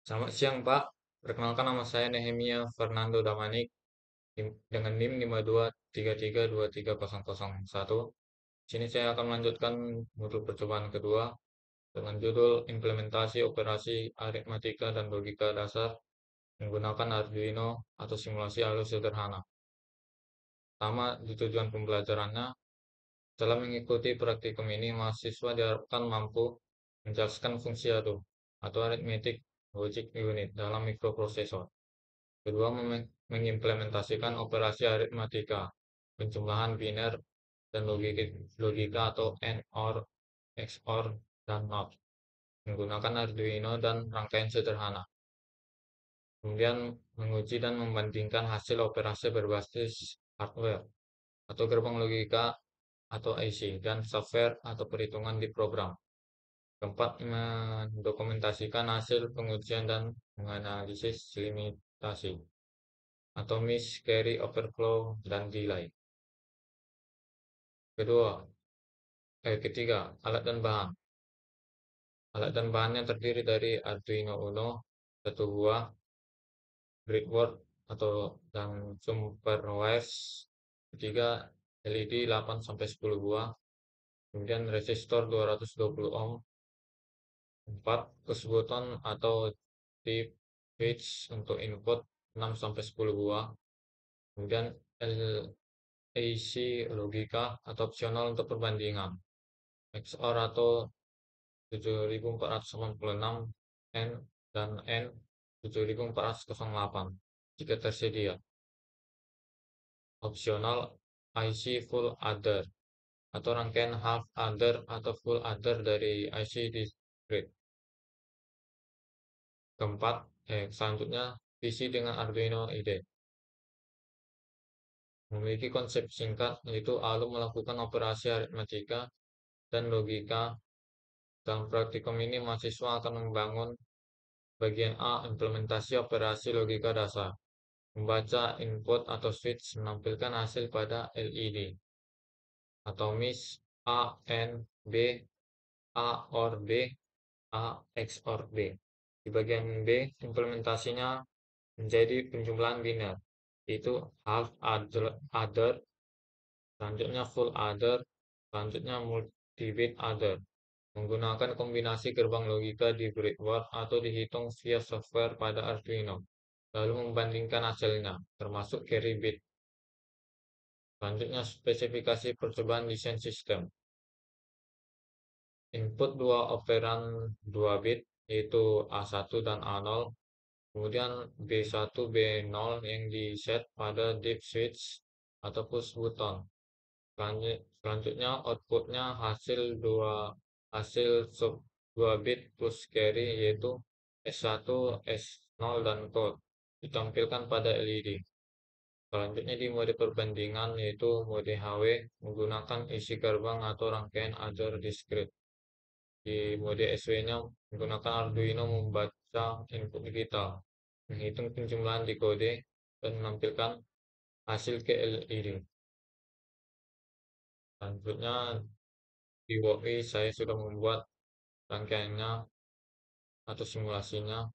Selamat siang, Pak. Perkenalkan, nama saya Nehemia Fernando Damanik dengan NIM 52332301. Sini saya akan melanjutkan modul percobaan kedua dengan judul Implementasi Operasi Aritmatika dan Logika Dasar menggunakan Arduino atau simulasi halus sederhana. Pertama, di tujuan pembelajarannya, setelah mengikuti praktikum ini, mahasiswa diharapkan mampu menjelaskan fungsi atau arithmetic logic unit dalam mikroprosesor. Kedua, mengimplementasikan operasi aritmatika, penjumlahan biner, dan logika atau AND, OR, XOR, dan NOT menggunakan Arduino dan rangkaian sederhana. Kemudian menguji dan membandingkan hasil operasi berbasis hardware atau gerbang logika atau IC dan software atau perhitungan di program. Keempat, mendokumentasikan hasil pengujian dan menganalisis limitasi atau miss, carry, overflow, dan delay. Ketiga, alat dan bahan. Alat dan bahannya terdiri dari Arduino Uno, satu buah, breadboard atau dan jumper wires, ketiga LED 8-10 buah, kemudian resistor 220 ohm, 4 push button atau tip switch untuk input 6-10 buah, kemudian LAC logika atau opsional untuk perbandingan, XOR atau 7486 N dan N 7408 jika tersedia. Opsional IC full adder atau rangkaian half adder atau full adder dari IC discrete. Keempat, selanjutnya PC dengan Arduino IDE. Memiliki konsep singkat yaitu alum melakukan operasi aritmatika dan logika. Dalam praktikum ini mahasiswa akan membangun bagian A, implementasi operasi logika dasar. Membaca input atau switch menampilkan hasil pada LED atau miss A, N, B, A, OR B, A, XOR B. Di bagian B, implementasinya menjadi penjumlahan biner, yaitu half adder, selanjutnya full adder, selanjutnya multi-bit adder. Menggunakan kombinasi gerbang logika di breadboard atau dihitung via software pada Arduino, lalu membandingkan hasilnya, termasuk carry bit. Selanjutnya, spesifikasi percobaan desain sistem. Input dua operan 2 bit, yaitu A1 dan A0, kemudian B1, B0 yang di-set pada dip switch atau push button. Selanjutnya, outputnya hasil sub 2 bit plus carry, yaitu S1, S0, dan code, ditampilkan pada LED. Selanjutnya di mode perbandingan yaitu mode HW menggunakan isi gerbang atau rangkaian adder discrete. Di mode SW-nya menggunakan Arduino membaca input digital, menghitung penjumlahan di kode, dan menampilkan hasil ke LED. Selanjutnya di WOI saya sudah membuat rangkaiannya atau simulasinya.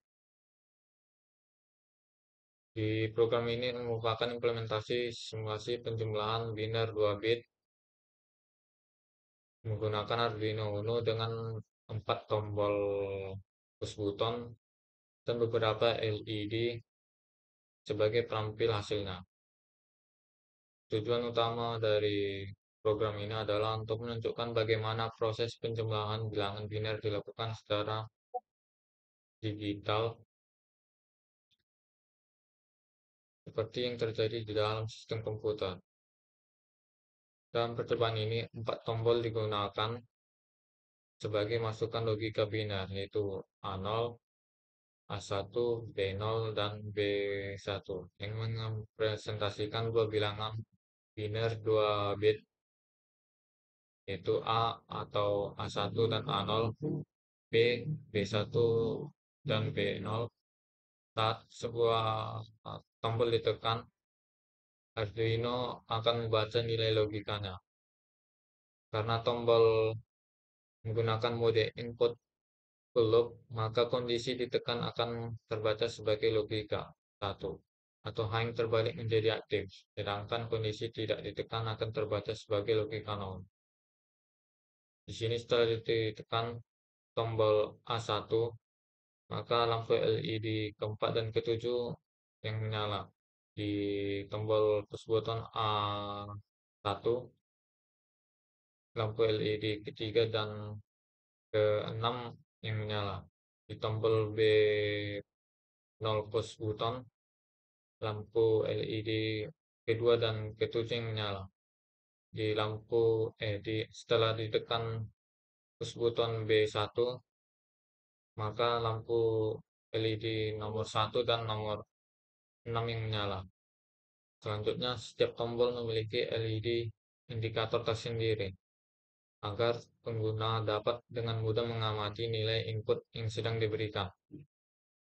Di program ini merupakan implementasi simulasi penjumlahan biner 2 bit menggunakan Arduino Uno dengan 4 tombol push button dan beberapa LED sebagai perampil hasilnya. Tujuan utama dari program ini adalah untuk menunjukkan bagaimana proses penjumlahan bilangan biner dilakukan secara digital seperti yang terjadi di dalam sistem komputer. Dalam percobaan ini, 4 tombol digunakan sebagai masukan logika biner, yaitu A0, A1, B0, dan B1, yang merepresentasikan dua bilangan biner 2 bit, yaitu A atau A1 dan A0, B, B1, dan B0. Saat sebuah tombol ditekan, Arduino akan membaca nilai logikanya. Karena tombol menggunakan mode input belum, maka kondisi ditekan akan terbaca sebagai logika 1 atau hang terbalik menjadi aktif, sedangkan kondisi tidak ditekan akan terbaca sebagai logika 0. Di sini setelah ditekan tombol A1, maka lampu LED keempat dan ketujuh yang menyala. Di tombol push button A1, lampu LED ketiga dan keenam yang menyala. Di tombol B0 push button, lampu LED kedua dan ketujuh yang menyala. Setelah ditekan push button B1, maka lampu LED nomor 1 dan nomor 6 yang menyala. Selanjutnya, setiap tombol memiliki LED indikator tersendiri agar pengguna dapat dengan mudah mengamati nilai input yang sedang diberikan.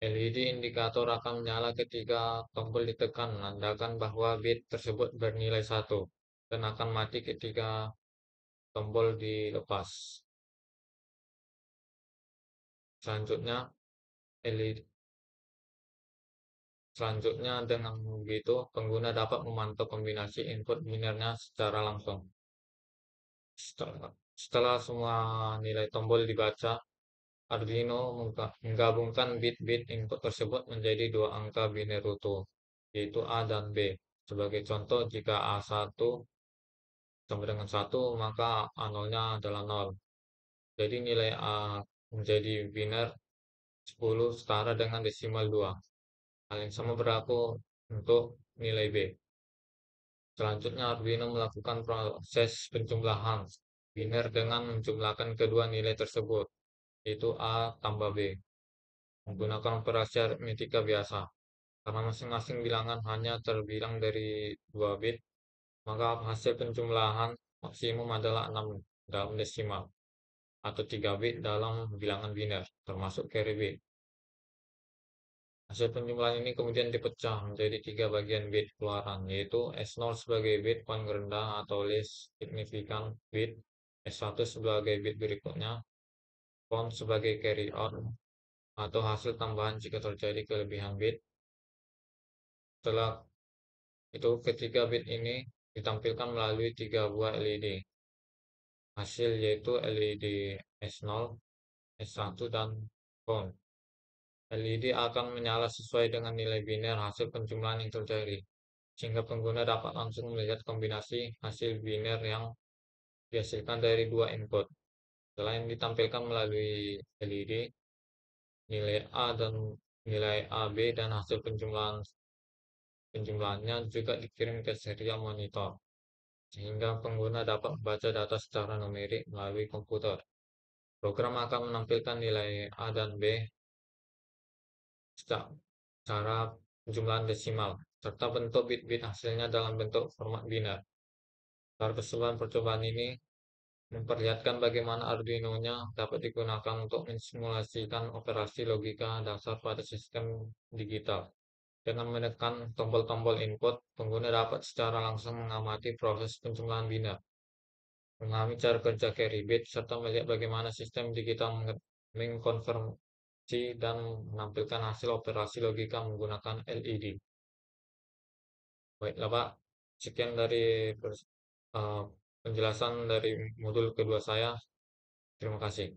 LED indikator akan menyala ketika tombol ditekan, menandakan bahwa bit tersebut bernilai 1 dan akan mati ketika tombol dilepas. Selanjutnya, LED Selanjutnya, dengan begitu, pengguna dapat memantau kombinasi input binernya secara langsung. Setelah semua nilai tombol dibaca, Arduino menggabungkan bit-bit input tersebut menjadi dua angka biner utuh, yaitu A dan B. Sebagai contoh, jika A1 sama dengan 1, maka A0-nya adalah 0. Jadi nilai A menjadi biner 10 setara dengan desimal 2. Hal yang sama berlaku untuk nilai B. Selanjutnya, Arduino melakukan proses penjumlahan biner dengan menjumlahkan kedua nilai tersebut, yaitu A tambah B, menggunakan operasi aritmetika biasa. Karena masing-masing bilangan hanya terbilang dari 2 bit, maka hasil penjumlahan maksimum adalah 6 dalam desimal, atau 3 bit dalam bilangan biner, termasuk carry bit. Hasil penjumlahan ini kemudian dipecah menjadi 3 bagian bit keluaran, yaitu S0 sebagai bit paling rendah atau least significant bit, S1 sebagai bit berikutnya, count sebagai carry out, atau hasil tambahan jika terjadi kelebihan bit. Setelah itu, ketiga bit ini ditampilkan melalui 3 buah LED. Hasil yaitu LED S0, S1, dan count. LED akan menyala sesuai dengan nilai biner hasil penjumlahan yang terjadi, sehingga pengguna dapat langsung melihat kombinasi hasil biner yang dihasilkan dari dua input. Selain ditampilkan melalui LED, nilai A dan nilai AB dan hasil penjumlahannya juga dikirim ke serial monitor, sehingga pengguna dapat membaca data secara numerik melalui komputer. Program akan menampilkan nilai A dan B secara penjumlahan desimal, serta bentuk bit-bit hasilnya dalam bentuk format biner. Pada keseluruhan percobaan ini memperlihatkan bagaimana Arduino-nya dapat digunakan untuk mensimulasikan operasi logika dasar pada sistem digital. Dengan menekan tombol-tombol input, pengguna dapat secara langsung mengamati proses penjumlahan biner, memahami cara kerja carry bit, serta melihat bagaimana sistem digital mengkonversi dan menampilkan hasil operasi logika menggunakan LED. Baiklah Pak, sekian dari penjelasan dari modul kedua saya. Terima kasih.